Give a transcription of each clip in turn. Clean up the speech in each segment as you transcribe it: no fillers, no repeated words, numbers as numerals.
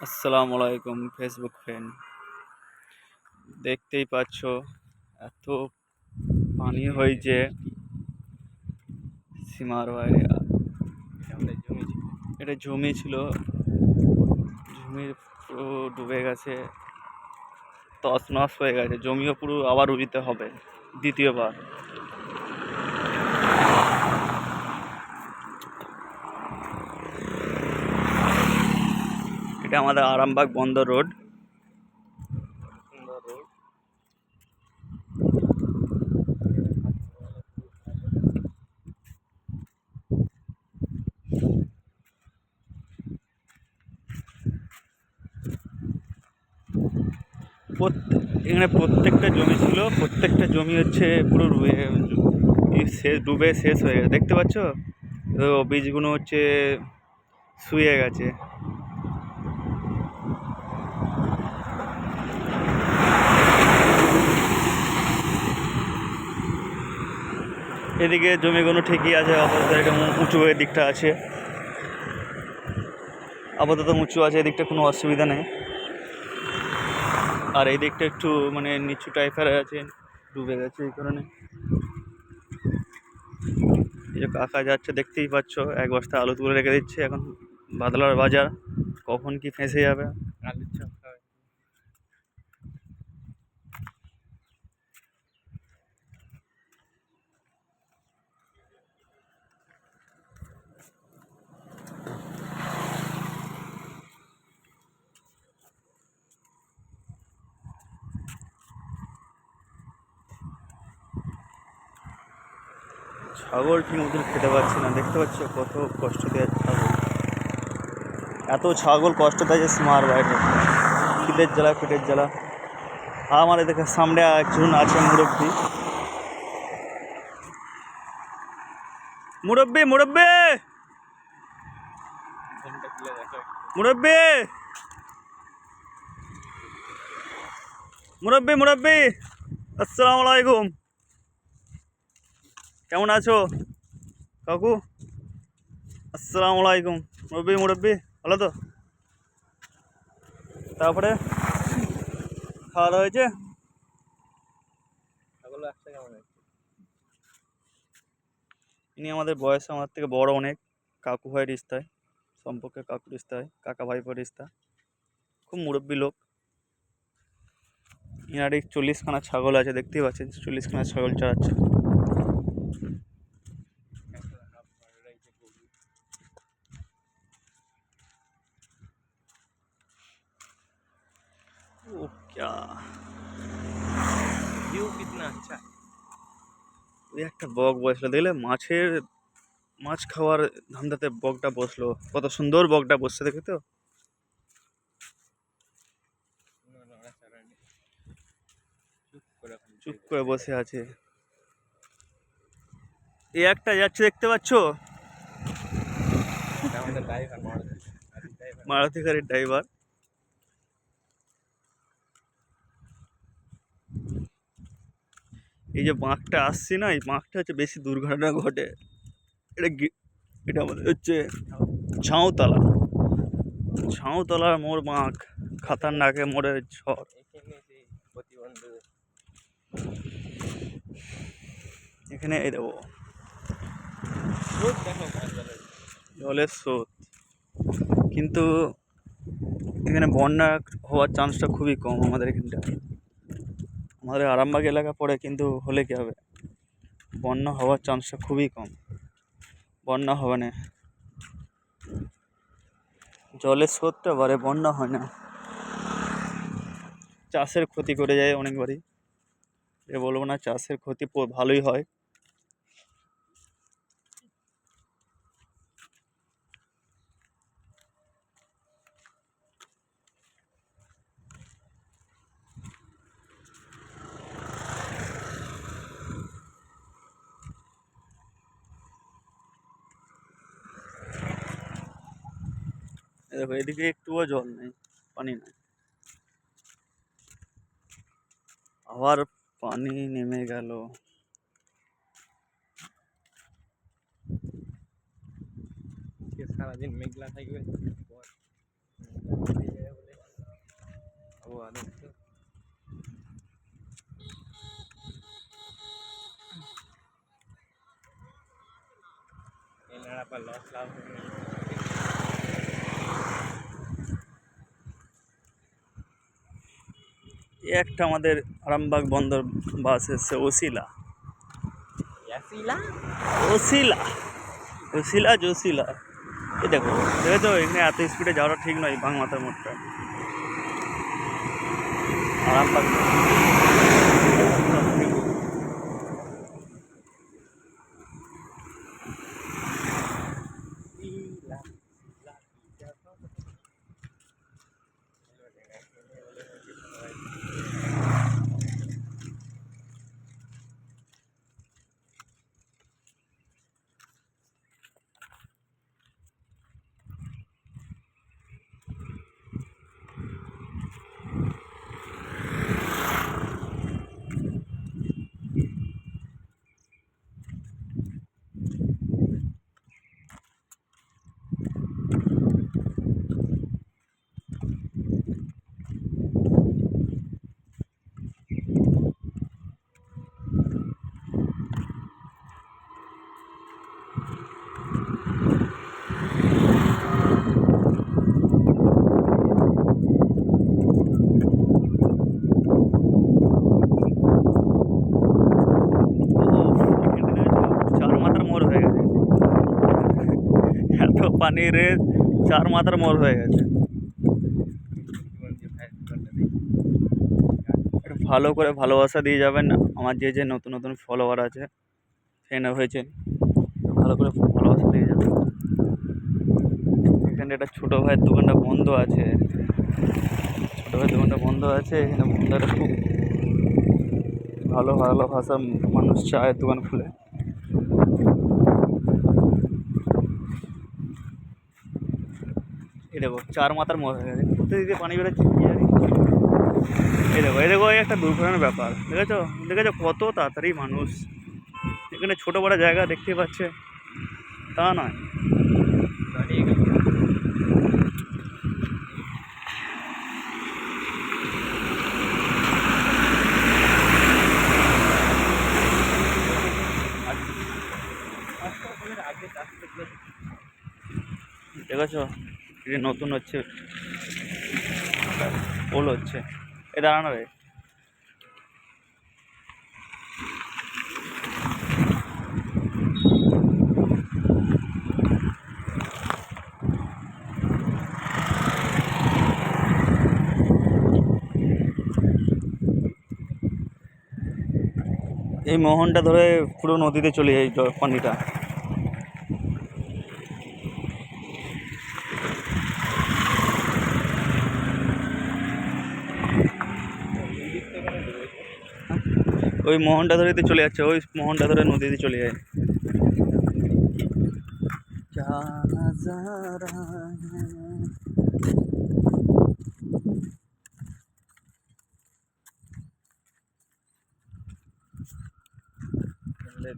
আসসালামু আলাইকুম Facebook friend. দেখতেই পাচ্ছ এত পানি হয়েছে সীমার বাইরে। এটা জমি ছিল, জমির পুরো ডুবে গেছে, তছনছ হয়ে গেছে। জমিও পুরো আবার রুইতে হবে দ্বিতীয়বার। এটা আমাদের আরামবাগ বন্দর রোড। এখানে প্রত্যেকটা জমি ছিল, প্রত্যেকটা জমি হচ্ছে পুরো ডুবে শেষ হয়ে গেছে। দেখতে পাচ্ছ তো বীজগুলো হচ্ছে শুয়ে গেছে। এদিকে জমিগুলো ঠিকই আছে, আপাতত এটা উঁচু এর দিকটা আছে, আপাতত উঁচু আছে, এদিকটা কোনো অসুবিধা নেই। আর এই দিকটা একটু মানে নিচু টাইপের আছে, ডুবে গেছে এই কারণে। এই যে কাকা যাচ্ছে দেখতেই পাচ্ছ, এক বস্তা আলু তুলে রেখে দিচ্ছে। এখন বাদলার বাজার, কখন কি ফেঁসে যাবে। ছাগল ঠিক মতন খেতে পাচ্ছি না, দেখতে পাচ্ছ কত কষ্ট দেয় ছাগল। এত ছাগল কষ্ট দেয় যে সীমার বাইরে, খিদের জ্বালা পেটের জ্বালা। আমার এদিকে সামনে একজন আছে মুরব্বী, মুরব্বী মুরব্বী মুরব্বী মুরব্বী মুরব্বী, আসসালামু আলাইকুম। কেমন আছো কাকু? আসসালামু আলাইকুম। মুরব্বী মুরব্বী, ভালো তো? তারপরে খাওয়া দাওয়া হয়েছে? ইনি আমাদের বয়সে আমার থেকে বড় অনেক, কাকু ভাই রিস্তায়, সম্পর্কে কাকু রিস্তায়, কাকা ভাইপো রিস্তা। খুব মুরব্বী লোক। ইনার এই 40খানা ছাগল আছে, দেখতেই পাচ্ছেন 40খানা ছাগল চড়াচ্ছে। ও ক্যা ভিউ কিতনা আচ্ছা। ওই একটা বক বসলো, দেখলে মাছ খাওয়ার ধান্দাতে বকটা বসলো। কত সুন্দর বকটা বসছে, দেখে তো চুপ করে বসে আছে। এই একটা যাচ্ছে, দেখতে পাচ্ছ, মারুতি গাড়ির ড্রাইভার। এই যে বাঁকটা আসছে না, এই বাঁকটা হচ্ছে বেশি দুর্ঘটনা ঘটে। এটা আমাদের হচ্ছে ঝাউতলা, ঝাউতলার মোড় বাঁক, খাতারনাকে মোড়ের ঝড়। এখানে এই দেবো জলের স্রোত, কিন্তু এখানে বন্যা হওয়ার চান্সটা খুবই কম আমাদের এখানটা। আমাদের আরামবাগ এলাকা পড়ে, কিন্তু হলে কি হবে, বন্যা হওয়ার চান্সটা খুবই কম। বন্যা হবে না, জলের স্রোতটা বাড়ে, বন্যা হয় না। চাষের ক্ষতি করে যায় অনেকবারই, এ বলবো না, চাষের ক্ষতি ভালোই হয়। দেখো এদিকে একটুও জল নেই, পানি নাই, আবার পানি নেমে গেল। সারাদিন মেঘলা থাকবে। এই একটা আমাদের আরামবাগ বন্দর বাস এসছে ওসিলা ওসিলা ওসিলা জসিলা। এই দেখো দেখেছো এখানে এত স্পিডে যাওয়াটা ঠিক নয় বাংমাতার মোড়টা আরামবাগ। এত পানির রেস 4 মাথার মোড় হয়ে গেছে। একটু ভালো করে ভালোবাসা দিয়ে যাবেন আমার যে নতুন নতুন ফলোয়ার আছে সেখানে হয়েছে ভালো করে ভালোবাসা দিয়ে যাবেন। এখানে একটা ছোটো ভাইয়ের দোকানটা বন্ধ আছে, ছোটো ভাইয়ের দোকানটা বন্ধ আছে। এখানে বন্ধুরা খুব ভালো ভালো ভাষার মানুষ চায়ের দোকান খুলে। এই দেখো 4 মাথার মোড় হয়ে গেছে, কোথায় দিকে পানি বেরোচ্ছে কি জানি। এই দেখো এই একটা দুর্ঘটনার ব্যাপার দেখেছো দেখেছো কত তাড়াতাড়ি মানুষ এখানে ছোটো বড়ো জায়গা দেখতে পাচ্ছে তা নয়। দেখেছো এটা নতুন হচ্ছে পোল হচ্ছে এ দাঁড়ানো রে। এই মোহনটা ধরে পুরো নদীতে চলে যায় পানিটা। ওই মোহনটা ধরেতে চলে যাচ্ছে, ওই মোহনটা ধরে নদীতে চলে যায়।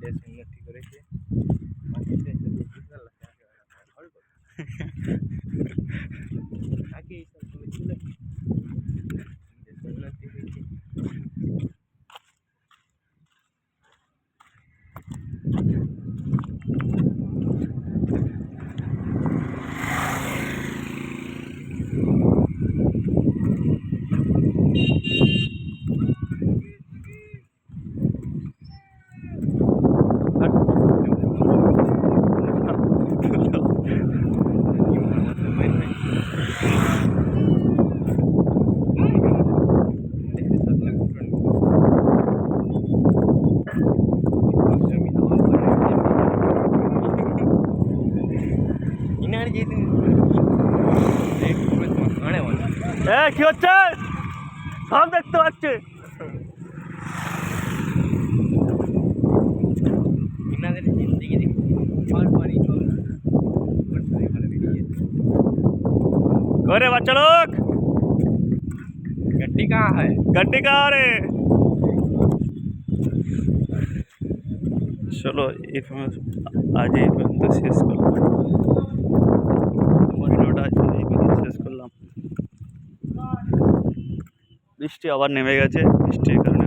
দেশ উন্নতি করেছে আগে এইসব করেছিল দেশ উন্নতি হয়েছে। কি হচ্ছে সব দেখতে পাচ্ছে। अरे बच्चा लोग गड्डी कहाँ है, गड्डी कहाँ रे। चलो आज এই পর্যন্ত শেষ করলাম, ভিডিওটা আজ এই পর্যন্ত শেষ করলাম। বৃষ্টি আবার নেমে গেছে, বৃষ্টির কারণে